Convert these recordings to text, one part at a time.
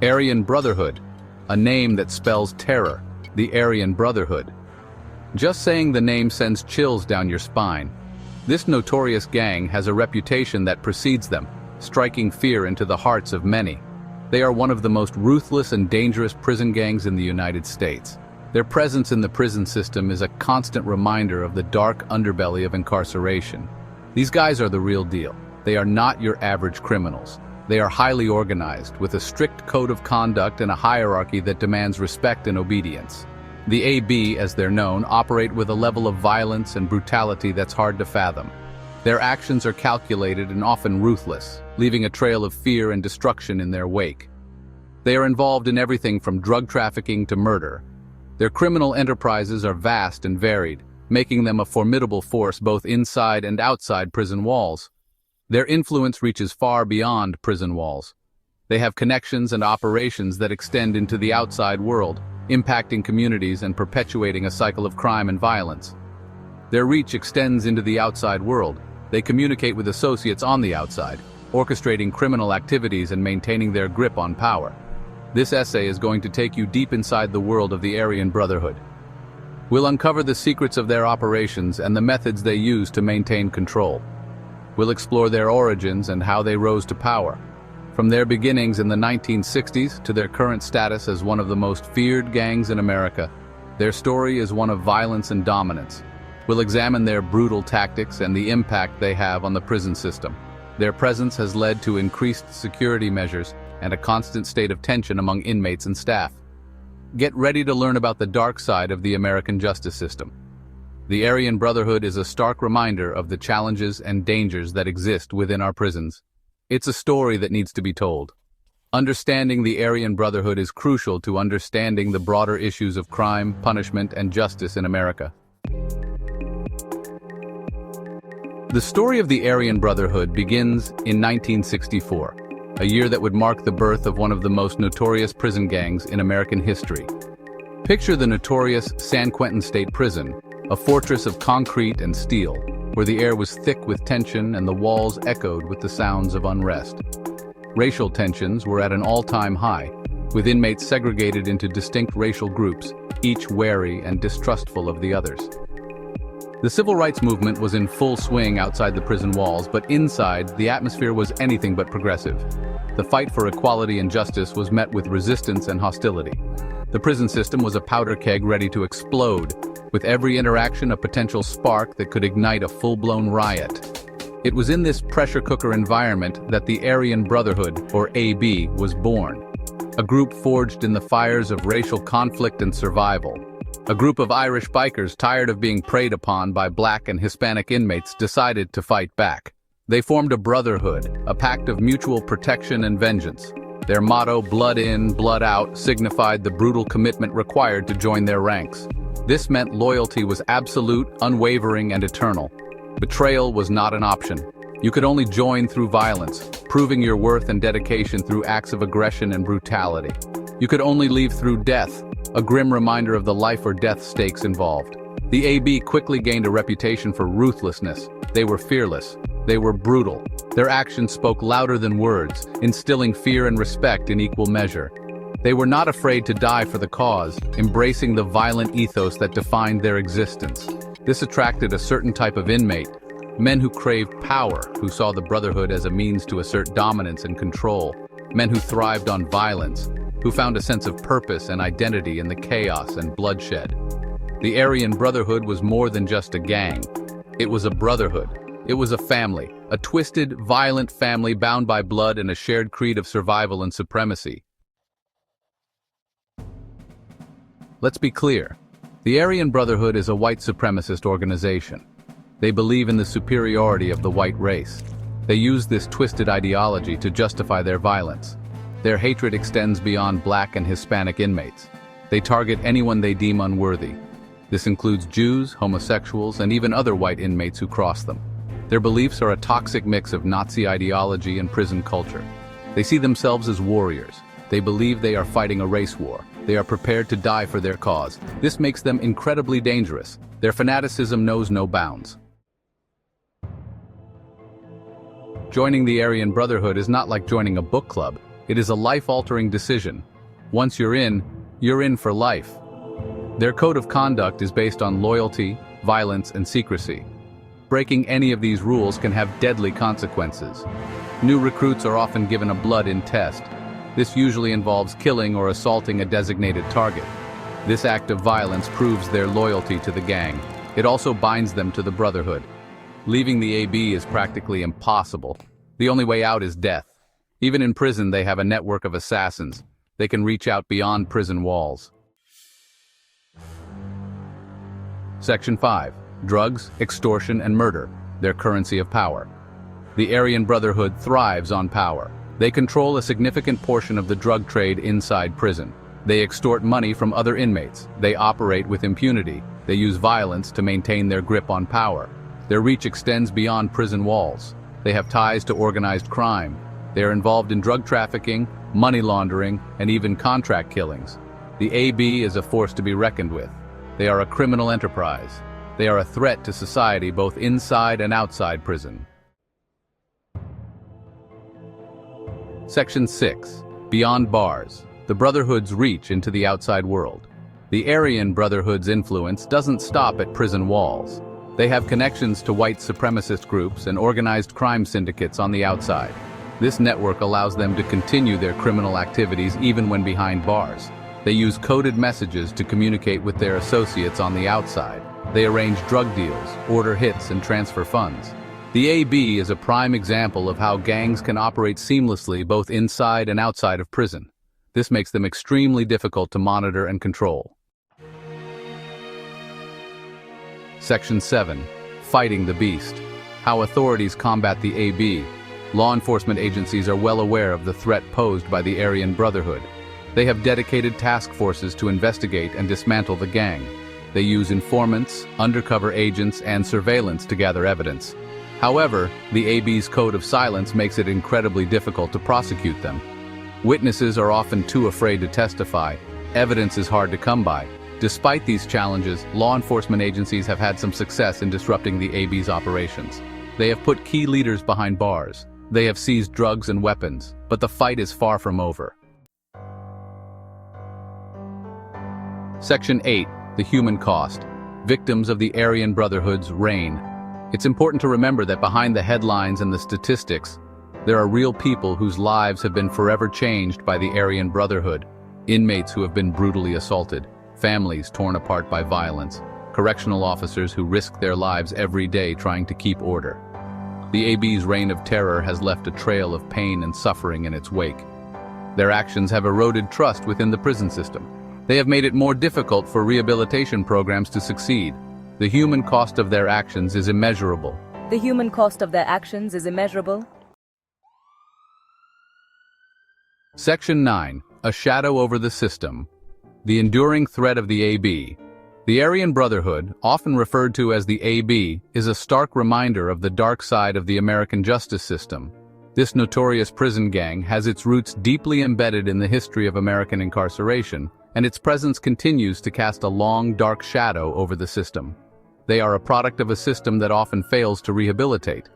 Aryan Brotherhood, a name that spells terror, the Aryan Brotherhood. Just saying the name sends chills down your spine. This notorious gang has a reputation that precedes them, striking fear into the hearts of many. They are one of the most ruthless and dangerous prison gangs in the United States. Their presence in the prison system is a constant reminder of the dark underbelly of incarceration. These guys are the real deal. They are not your average criminals. They are highly organized, with a strict code of conduct and a hierarchy that demands respect and obedience. The AB, as they're known, operate with a level of violence and brutality that's hard to fathom. Their actions are calculated and often ruthless, leaving a trail of fear and destruction in their wake. They are involved in everything from drug trafficking to murder. Their criminal enterprises are vast and varied, making them a formidable force both inside and outside prison walls. Their influence reaches far beyond prison walls. They have connections and operations that extend into the outside world, impacting communities and perpetuating a cycle of crime and violence. Their reach extends into the outside world. They communicate with associates on the outside, orchestrating criminal activities and maintaining their grip on power. This essay is going to take you deep inside the world of the Aryan Brotherhood. We'll uncover the secrets of their operations and the methods they use to maintain control. We'll explore their origins and how they rose to power. From their beginnings in the 1960s to their current status as one of the most feared gangs in America, their story is one of violence and dominance. We'll examine their brutal tactics and the impact they have on the prison system. Their presence has led to increased security measures and a constant state of tension among inmates and staff. Get ready to learn about the dark side of the American justice system. The Aryan Brotherhood is a stark reminder of the challenges and dangers that exist within our prisons. It's a story that needs to be told. Understanding the Aryan Brotherhood is crucial to understanding the broader issues of crime, punishment, and justice in America. The story of the Aryan Brotherhood begins in 1964, a year that would mark the birth of one of the most notorious prison gangs in American history. Picture the notorious San Quentin State Prison, a fortress of concrete and steel, where the air was thick with tension and the walls echoed with the sounds of unrest. Racial tensions were at an all-time high, with inmates segregated into distinct racial groups, each wary and distrustful of the others. The civil rights movement was in full swing outside the prison walls, but inside, the atmosphere was anything but progressive. The fight for equality and justice was met with resistance and hostility. The prison system was a powder keg ready to explode, with every interaction a potential spark that could ignite a full-blown riot. It was in this pressure cooker environment that the Aryan Brotherhood, or AB, was born. A group forged in the fires of racial conflict and survival. A group of Irish bikers tired of being preyed upon by Black and Hispanic inmates decided to fight back. They formed a brotherhood, a pact of mutual protection and vengeance. Their motto, blood in, blood out, signified the brutal commitment required to join their ranks. This meant loyalty was absolute, unwavering, and eternal. Betrayal was not an option. You could only join through violence, proving your worth and dedication through acts of aggression and brutality. You could only leave through death, a grim reminder of the life or death stakes involved. The AB quickly gained a reputation for ruthlessness. They were fearless. They were brutal. Their actions spoke louder than words, instilling fear and respect in equal measure. They were not afraid to die for the cause, embracing the violent ethos that defined their existence. This attracted a certain type of inmate, men who craved power, who saw the Brotherhood as a means to assert dominance and control, men who thrived on violence, who found a sense of purpose and identity in the chaos and bloodshed. The Aryan Brotherhood was more than just a gang. It was a brotherhood. It was a family, a twisted, violent family bound by blood and a shared creed of survival and supremacy. Let's be clear. The Aryan Brotherhood is a white supremacist organization. They believe in the superiority of the white race. They use this twisted ideology to justify their violence. Their hatred extends beyond Black and Hispanic inmates. They target anyone they deem unworthy. This includes Jews, homosexuals, and even other white inmates who cross them. Their beliefs are a toxic mix of Nazi ideology and prison culture. They see themselves as warriors. They believe they are fighting a race war. They are prepared to die for their cause. This makes them incredibly dangerous. Their fanaticism knows no bounds. Joining the Aryan Brotherhood is not like joining a book club. It is a life-altering decision. Once you're in for life. Their code of conduct is based on loyalty, violence, and secrecy. Breaking any of these rules can have deadly consequences. New recruits are often given a blood-in test. This usually involves killing or assaulting a designated target. This act of violence proves their loyalty to the gang. It also binds them to the Brotherhood. Leaving the AB is practically impossible. The only way out is death. Even in prison, they have a network of assassins. They can reach out beyond prison walls. Section 5. Drugs, extortion, and murder, their currency of power. The Aryan Brotherhood thrives on power. They control a significant portion of the drug trade inside prison. They extort money from other inmates. They operate with impunity. They use violence to maintain their grip on power. Their reach extends beyond prison walls. They have ties to organized crime. They are involved in drug trafficking, money laundering, and even contract killings. The AB is a force to be reckoned with. They are a criminal enterprise. They are a threat to society both inside and outside prison. Section 6. Beyond bars. The Brotherhood's reach into the outside world. The Aryan Brotherhood's influence doesn't stop at prison walls. They have connections to white supremacist groups and organized crime syndicates on the outside. This network allows them to continue their criminal activities even when behind bars. They use coded messages to communicate with their associates on the outside. They arrange drug deals, order hits, and transfer funds. The AB is a prime example of how gangs can operate seamlessly both inside and outside of prison. This makes them extremely difficult to monitor and control. Section 7. Fighting the Beast. How authorities combat the AB. Law enforcement agencies are well aware of the threat posed by the Aryan Brotherhood. They have dedicated task forces to investigate and dismantle the gang. They use informants, undercover agents, and surveillance to gather evidence. However, the AB's code of silence makes it incredibly difficult to prosecute them. Witnesses are often too afraid to testify. Evidence is hard to come by. Despite these challenges, law enforcement agencies have had some success in disrupting the AB's operations. They have put key leaders behind bars. They have seized drugs and weapons, but the fight is far from over. Section 8. The Human Cost. Victims of the Aryan Brotherhood's reign. It's important to remember that behind the headlines and the statistics, there are real people whose lives have been forever changed by the Aryan Brotherhood. Inmates who have been brutally assaulted, families torn apart by violence, correctional officers who risk their lives every day trying to keep order. The AB's reign of terror has left a trail of pain and suffering in its wake. Their actions have eroded trust within the prison system. They have made it more difficult for rehabilitation programs to succeed. The human cost of their actions is immeasurable. The human cost of their actions is immeasurable. Section 9. A shadow over the system. The enduring threat of the AB. The Aryan Brotherhood, often referred to as the AB, is a stark reminder of the dark side of the American justice system. This notorious prison gang has its roots deeply embedded in the history of American incarceration, and its presence continues to cast a long, dark shadow over the system. They are a product of a system that often fails to rehabilitate.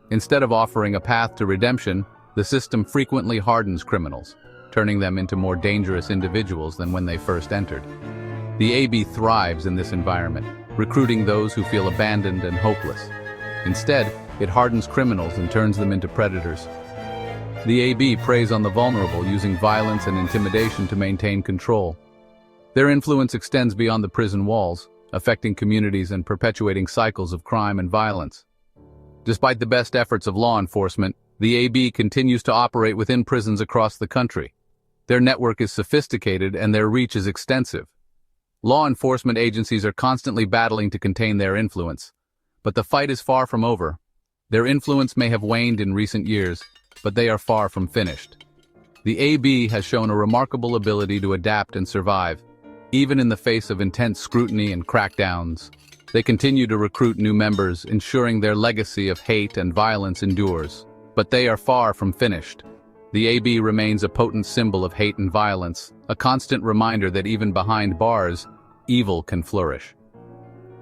Instead of offering a path to redemption, the system frequently hardens criminals, turning them into more dangerous individuals than when they first entered. The AB thrives in this environment, recruiting those who feel abandoned and hopeless. Instead, it hardens criminals and turns them into predators. The AB preys on the vulnerable using violence and intimidation to maintain control. Their influence extends beyond the prison walls, affecting communities and perpetuating cycles of crime and violence. Despite the best efforts of law enforcement, the AB continues to operate within prisons across the country. Their network is sophisticated and their reach is extensive. Law enforcement agencies are constantly battling to contain their influence, but the fight is far from over. Their influence may have waned in recent years, but they are far from finished. The AB has shown a remarkable ability to adapt and survive. Even in the face of intense scrutiny and crackdowns, they continue to recruit new members, ensuring their legacy of hate and violence endures. But they are far from finished. The AB remains a potent symbol of hate and violence, a constant reminder that even behind bars, evil can flourish.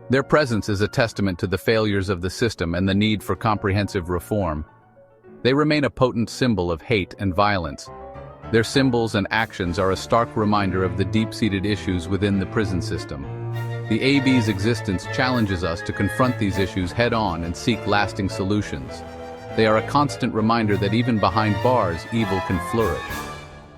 Their presence is a testament to the failures of the system and the need for comprehensive reform. They remain a potent symbol of hate and violence, Their symbols and actions are a stark reminder of the deep-seated issues within the prison system. The AB's existence challenges us to confront these issues head-on and seek lasting solutions. They are a constant reminder that even behind bars, evil can flourish.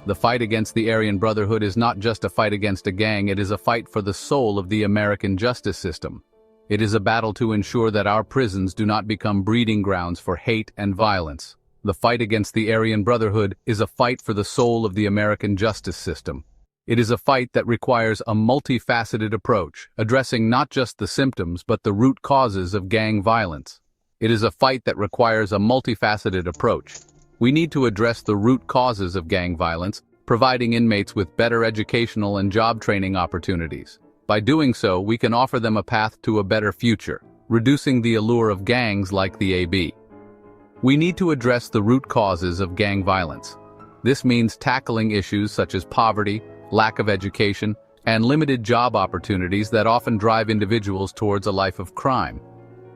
The fight against the Aryan Brotherhood is not just a fight against a gang, it is a fight for the soul of the American justice system. It is a battle to ensure that our prisons do not become breeding grounds for hate and violence. The fight against the Aryan Brotherhood is a fight for the soul of the American justice system. It is a fight that requires a multifaceted approach, addressing not just the symptoms but the root causes of gang violence. It is a fight that requires a multifaceted approach. We need to address the root causes of gang violence, providing inmates with better educational and job training opportunities. By doing so, we can offer them a path to a better future, reducing the allure of gangs like the AB. We need to address the root causes of gang violence. This means tackling issues such as poverty, lack of education, and limited job opportunities that often drive individuals towards a life of crime.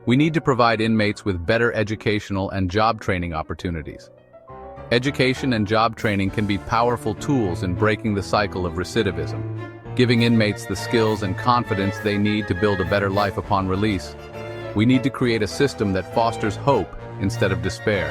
We need to provide inmates with better educational and job training opportunities. Education and job training can be powerful tools in breaking the cycle of recidivism, giving inmates the skills and confidence they need to build a better life upon release. We need to create a system that fosters hope instead of despair.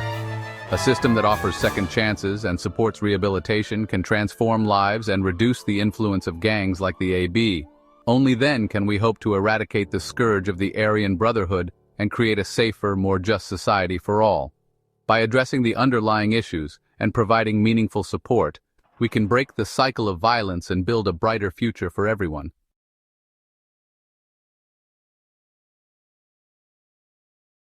A system that offers second chances and supports rehabilitation can transform lives and reduce the influence of gangs like the AB. Only then can we hope to eradicate the scourge of the Aryan Brotherhood and create a safer, more just society for all. By addressing the underlying issues and providing meaningful support, we can break the cycle of violence and build a brighter future for everyone.